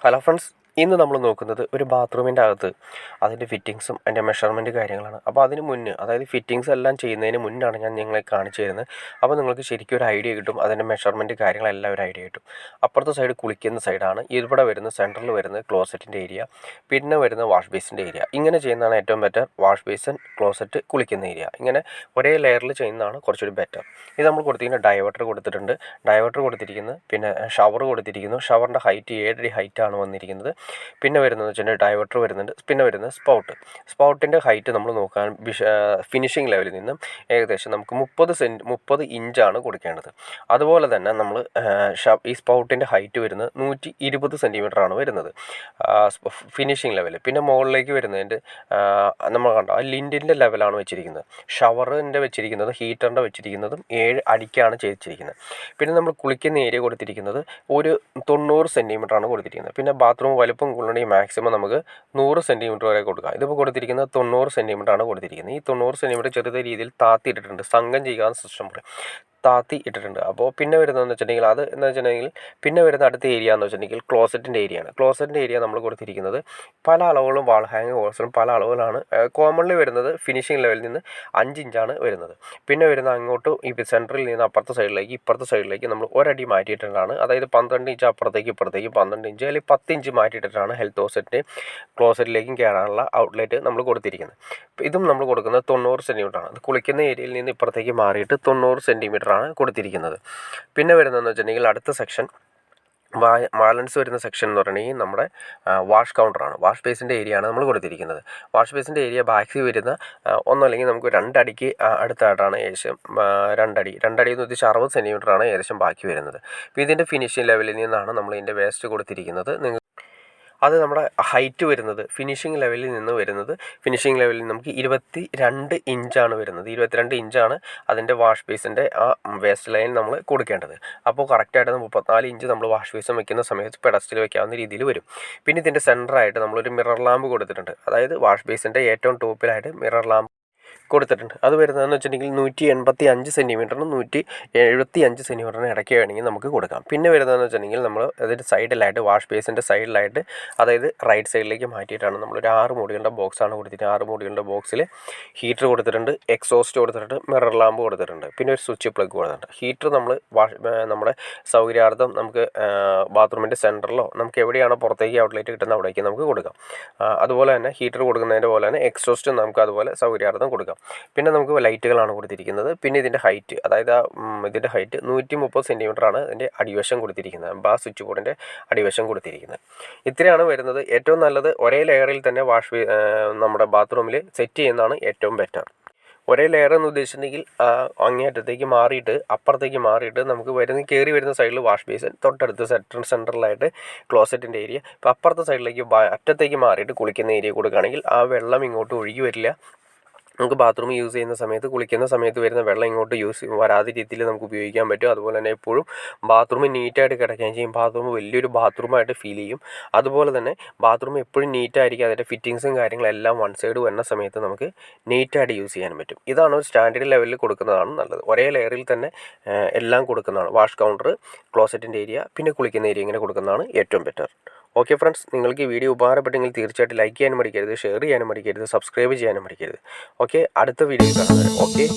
Hello friends, ഇന്ന് നമ്മൾ നോക്കുന്നത് ഒരു ബാത്റൂമിൻ്റെ അകത്ത് അതിൻ്റെ ഫിറ്റിങ്സും അതിൻ്റെ മെഷർമെൻറ്റ് കാര്യങ്ങളാണ്. അപ്പോൾ അതിന് മുന്നേ, അതായത് ഫിറ്റിങ്സ് എല്ലാം ചെയ്യുന്നതിന് മുന്നാണ് ഞാൻ നിങ്ങളെ കാണിച്ചു തരുന്നത്. അപ്പോൾ നിങ്ങൾക്ക് ശരിക്കും ഒരു ഐഡിയ കിട്ടും, അതിൻ്റെ മെഷർമെൻറ്റ് കാര്യങ്ങളെല്ലാം ഒരു ഐഡിയ കിട്ടും. അപ്പുറത്തെ സൈഡ് കുളിക്കുന്ന സൈഡാണ്, ഇവിടെ വരുന്ന സെൻറ്ററിൽ വരുന്നത് ക്ലോസറ്റിൻ്റെ ഏരിയ, പിന്നെ വരുന്ന വാഷ് ബേസിൻ്റെ ഏരിയ. ഇങ്ങനെ ചെയ്യുന്നതാണ് ഏറ്റവും ബെറ്റർ. വാഷ് ബേസിൻ, ക്ലോസറ്റ്, കുളിക്കുന്ന ഏരിയ, ഇങ്ങനെ ഒരേ ലെയറിൽ ചെയ്യുന്നതാണ് കുറച്ചുകൂടി ബെറ്റർ. ഇത് നമ്മൾ കൊടുത്തിരിക്കുന്ന ഡൈവേർട്ടർ കൊടുത്തിട്ടുണ്ട്. ഡൈവേർട്ടർ കൊടുത്തിരിക്കുന്നത്, പിന്നെ ഷവർ കൊടുത്തിരിക്കുന്നു. ഷവറിൻ്റെ ഹൈറ്റ് 7 അടി ഹൈറ്റാണ് വന്നിരിക്കുന്നത്. പിന്നെ വരുന്നത് വെച്ചിട്ടുണ്ടെങ്കിൽ ഡൈവേർട്ടർ വരുന്നുണ്ട്. പിന്നെ വരുന്നത് സ്പൗട്ടിൻ്റെ ഹൈറ്റ് നമ്മൾ നോക്കാൻ ഫിനിഷിംഗ് ലെവലിൽ നിന്നും ഏകദേശം നമുക്ക് 30 ഇഞ്ചാണ് കൊടുക്കേണ്ടത്. അതുപോലെ തന്നെ നമ്മൾ ഈ സ്പൗട്ടിൻ്റെ ഹൈറ്റ് വരുന്നത് 120 സെൻറ്റിമീറ്ററാണ് വരുന്നത് ഫിനിഷിംഗ് ലെവൽ. പിന്നെ മുകളിലേക്ക് വരുന്നതിൻ്റെ നമ്മൾ കണ്ടോ, ആ ലിൻറ്റിൻ്റെ ലെവലാണ് വെച്ചിരിക്കുന്നത്. ഷവറിൻ്റെ വെച്ചിരിക്കുന്നത്, ഹീറ്ററിൻ്റെ വെച്ചിരിക്കുന്നതും 7 അടിക്കാണ് ചെയ്തിരിക്കുന്നത്. പിന്നെ നമ്മൾ കുളിക്കുന്ന ഏരിയ കൊടുത്തിരിക്കുന്നത് ഒരു 90 സെൻറ്റിമീറ്ററാണ് കൊടുത്തിരിക്കുന്നത്. പിന്നെ ബാത്റൂം വലുപ്പം കൂടണമെങ്കിൽ മാക്സിമം നമുക്ക് 100 സെൻറ്റിമീറ്റർ വരെ കൊടുക്കാം. ഇതിപ്പോൾ കൊടുത്തിരിക്കുന്നത് 90 സെൻറ്റിമീറ്ററാണ് കൊടുത്തിരിക്കുന്നത്. ഈ 90 സെൻറ്റിമീറ്റർ ചെറിയ രീതിയിൽ താത്തിയിട്ടിട്ടുണ്ട്, സംഘം ചെയ്യാൻ സിസ്റ്റം പറയും, താത്തി ഇട്ടിട്ടുണ്ട്. അപ്പോൾ പിന്നെ വരുന്നതെന്ന് വെച്ചിട്ടുണ്ടെങ്കിൽ, അത് എന്ന് വെച്ചിട്ടുണ്ടെങ്കിൽ പിന്നെ വരുന്ന അടുത്ത ഏരിയ എന്ന് വെച്ചിട്ടുണ്ടെങ്കിൽ ക്ലോസറ്റിൻ്റെ ഏരിയയാണ്. ക്ലോസറ്റിൻ്റെ ഏരിയ നമ്മൾ കൊടുത്തിരിക്കുന്നത് പല അളവുകളും, വാൾ ഹാങ് ഹോൾസും പല അളവുകളാണ്. കോമൺലി വരുന്നത് ഫിനിഷിംഗ് ലെവലിൽ നിന്ന് 5 ഇഞ്ചാണ് വരുന്നത്. പിന്നെ വരുന്ന അങ്ങോട്ട് ഈ സെൻറ്ററിൽ നിന്ന് അപ്പുറത്തെ സൈഡിലേക്ക് ഇപ്പുറത്തെ സൈഡിലേക്ക് നമ്മൾ ഒരടി മാറ്റിയിട്ടാണ്, അതായത് 12 ഇഞ്ച് അപ്പുറത്തേക്ക് ഇപ്പുറത്തേക്ക് 12 ഇഞ്ച് അല്ലെങ്കിൽ 10 ഇഞ്ച് മാറ്റിയിട്ടിട്ടാണ് ഹെൽത്ത് ഹോസറ്റിൻ്റെ ക്ലോസറ്റിലേക്കും കയറാനുള്ള ഔട്ട്ലെറ്റ് നമ്മൾ കൊടുത്തിരിക്കുന്നത്. ഇതും നമ്മൾ കൊടുക്കുന്നത് 90 സെൻറ്റിമീറ്ററാണ്. അത് കുളിക്കുന്ന ഏരിയയിൽ നിന്ന് ഇപ്പുറത്തേക്ക് മാറിയിട്ട് 90 സെൻറ്റിമീറ്ററാണ് കൊടുത്തിരിക്കുന്നത്. പിന്നെ വരുന്നതെന്ന് വെച്ചിട്ടുണ്ടെങ്കിൽ അടുത്ത സെക്ഷൻ, ബാലൻസ് വരുന്ന സെക്ഷൻ എന്ന് പറഞ്ഞിട്ടുണ്ടെങ്കിൽ നമ്മുടെ വാഷ് കൗണ്ടറാണ്. വാഷ് ബേസിൻ്റെ ഏരിയ ആണ് നമ്മൾ കൊടുത്തിരിക്കുന്നത്. വാഷ് ബേസിൻ്റെ ഏരിയ ബാക്കിൽ വരുന്ന ഒന്നല്ലെങ്കിൽ നമുക്ക് 2 അടിക്ക് അടുത്തായിട്ടാണ് ഏകദേശം 2 അടി എന്ന് ഉദ്ദേശിച്ച് 60 സെൻറ്റിമീറ്ററാണ് ഏകദേശം ബാക്കി വരുന്നത്. അപ്പോൾ ഇതിൻ്റെ ഫിനിഷിംഗ് ലെവലിൽ നിന്നാണ് നമ്മൾ ഇതിൻ്റെ വേസ്റ്റ് കൊടുത്തിരിക്കുന്നത്. അത് നമ്മുടെ ഹൈറ്റ് വരുന്നത് ഫിനിഷിംഗ് ലെവലിൽ നിന്ന് വരുന്നത്, ഫിനിഷിംഗ് ലെവലിൽ നമുക്ക് 22 ഇഞ്ചാണ് വരുന്നത്. 22 ഇഞ്ചാണ് അതിൻ്റെ വാഷ് ബേസിൻ്റെ ആ വേസ്റ്റ് ലൈൻ നമ്മൾ കൊടുക്കേണ്ടത്. അപ്പോൾ കറക്റ്റായിട്ട് 34 ഇഞ്ച് നമ്മൾ വാഷ് ബേസിൻ വെക്കുന്ന സമയത്ത് പെഡസ്റ്റിൽ വെക്കാവുന്ന രീതിയിൽ വരും. പിന്നെ ഇതിൻ്റെ സെൻറ്ററായിട്ട് നമ്മളൊരു മിറർ ലാമ്പ് കൊടുത്തിട്ടുണ്ട്. അതായത് വാഷ് ബേസിൻ്റെ ഏറ്റവും ടോപ്പിലായിട്ട് മിറർ ലാമ്പ് കൊടുത്തിട്ടുണ്ട്. അത് വരുന്നതെന്ന് വെച്ചിട്ടുണ്ടെങ്കിൽ 185 സെൻറ്റിമീറ്ററിനും 175 സെൻറ്റിമീറ്ററിനും ഇടയ്ക്ക് വേണമെങ്കിൽ നമുക്ക് കൊടുക്കാം. പിന്നെ വരുന്നതെന്ന് വെച്ചിട്ടുണ്ടെങ്കിൽ നമ്മൾ അതിൻ്റെ സൈഡിലായിട്ട്, വാഷ് ബേസിൻ്റെ സൈഡിലായിട്ട്, അതായത് റൈറ്റ് സൈഡിലേക്ക് മാറ്റിയിട്ടാണ് നമ്മളൊരു 6 മൂടികളുടെ ബോക്സാണ് കൊടുത്തിട്ട് 6 മൂടികളുടെ ബോക്സിൽ ഹീറ്റർ കൊടുത്തിട്ടുണ്ട്, എക്സോസ്റ്റ് കൊടുത്തിട്ടുണ്ട്, മിറർ ലാമ്പ് കൊടുത്തിട്ടുണ്ട്, പിന്നെ ഒരു സ്വിച്ച് പ്ലഗ് കൊടുത്തിട്ടുണ്ട്. ഹീറ്റർ നമ്മൾ നമ്മുടെ സൗകര്യാർത്ഥം നമുക്ക് ബാത്റൂമിൻ്റെ സെൻറ്ററിലോ നമുക്ക് എവിടെയാണോ പുറത്തേക്ക് ഔട്ട്ലെറ്റ് കിട്ടുന്ന അവിടേക്ക് നമുക്ക് കൊടുക്കാം. അതുപോലെ തന്നെ ഹീറ്റർ കൊടുക്കുന്നതിൻ്റെ പോലെ തന്നെ എക്സോസ്റ്റും നമുക്ക് അതുപോലെ സൗകര്യാർത്ഥം കൊടുക്കാം. പിന്നെ നമുക്ക് ലൈറ്റുകളാണ് കൊടുത്തിരിക്കുന്നത്. പിന്നെ ഇതിൻ്റെ ഹൈറ്റ്, അതായത് ഇതിൻ്റെ ഹൈറ്റ് 130 സെൻറ്റിമീറ്ററാണ് ഇതിൻ്റെ അടിവശം കൊടുത്തിരിക്കുന്നത്, ആ സ്വിച്ച് ബോർഡിൻ്റെ അടിവശം കൊടുത്തിരിക്കുന്നത്. ഇത്രയാണ് വരുന്നത്. ഏറ്റവും നല്ലത് ഒരേ ലെയറിൽ തന്നെ നമ്മുടെ ബാത്റൂമിൽ സെറ്റ് ചെയ്യുന്നതാണ് ഏറ്റവും ബെറ്റർ. ഒരേ ലെയർ എന്ന് ഉദ്ദേശിച്ചിട്ടുണ്ടെങ്കിൽ അങ്ങേയറ്റത്തേക്ക് മാറിയിട്ട് അപ്പുറത്തേക്ക് മാറിയിട്ട് നമുക്ക് കയറി വരുന്ന സൈഡിൽ വാഷ് ബേസിൻ, തൊട്ടടുത്ത് സെൻറ്ററിലായിട്ട് ക്ലോസറ്റിൻ്റെ ഏരിയ, ഇപ്പോൾ അപ്പുറത്തെ സൈഡിലേക്ക് അറ്റത്തേക്ക് മാറിയിട്ട് കുളിക്കുന്ന ഏരിയ കൊടുക്കുകയാണെങ്കിൽ ആ വെള്ളം ഇങ്ങോട്ട് ഒഴുകി വരില്ല. നമുക്ക് ബാത്റൂം യൂസ് ചെയ്യുന്ന സമയത്ത്, കുളിക്കുന്ന സമയത്ത് വരുന്ന വെള്ളം ഇങ്ങോട്ട് വരാത്ത രീതിയിൽ നമുക്ക് ഉപയോഗിക്കാൻ പറ്റും. അതുപോലെ തന്നെ എപ്പോഴും ബാത്റൂം നീറ്റായിട്ട് കിടക്കുകയും ചെയ്യും. ബാത്റൂം വലിയൊരു ബാത്റൂമായിട്ട് ഫീൽ ചെയ്യും. അതുപോലെ തന്നെ ബാത്റൂം എപ്പോഴും നീറ്റായിരിക്കും. അതിൻ്റെ ഫിറ്റിങ്സും കാര്യങ്ങളെല്ലാം വൺ സൈഡ് വരുന്ന സമയത്ത് നമുക്ക് നീറ്റായിട്ട് യൂസ് ചെയ്യാൻ പറ്റും. ഇതാണ് ഒരു സ്റ്റാൻഡേർഡ് ലെവലിൽ കൊടുക്കുന്നതാണ് നല്ലത്. ഒരേ ലെയറിൽ തന്നെ എല്ലാം കൊടുക്കുന്നതാണ്. വാഷ് കൗണ്ടർ, ക്ലോസറ്റിൻ്റെ ഏരിയ, പിന്നെ കുളിക്കുന്ന ഏരിയ ഇങ്ങനെ കൊടുക്കുന്നതാണ് ഏറ്റവും ബെറ്റർ. ഓക്കെ ഫ്രണ്ട്സ്, നിങ്ങൾക്ക് ഈ വീഡിയോ ഉപകാരപ്പെട്ടെങ്കിൽ തീർച്ചയായിട്ടും ലൈക്ക് ചെയ്യാനും മടിക്കരുത്, ഷെയർ ചെയ്യാനും മടിക്കരുത്, സബ്സ്ക്രൈബ് ചെയ്യാനും മടിക്കരുത്. ഓക്കെ, അടുത്ത വീഡിയോ കാണാം. ഓക്കെ.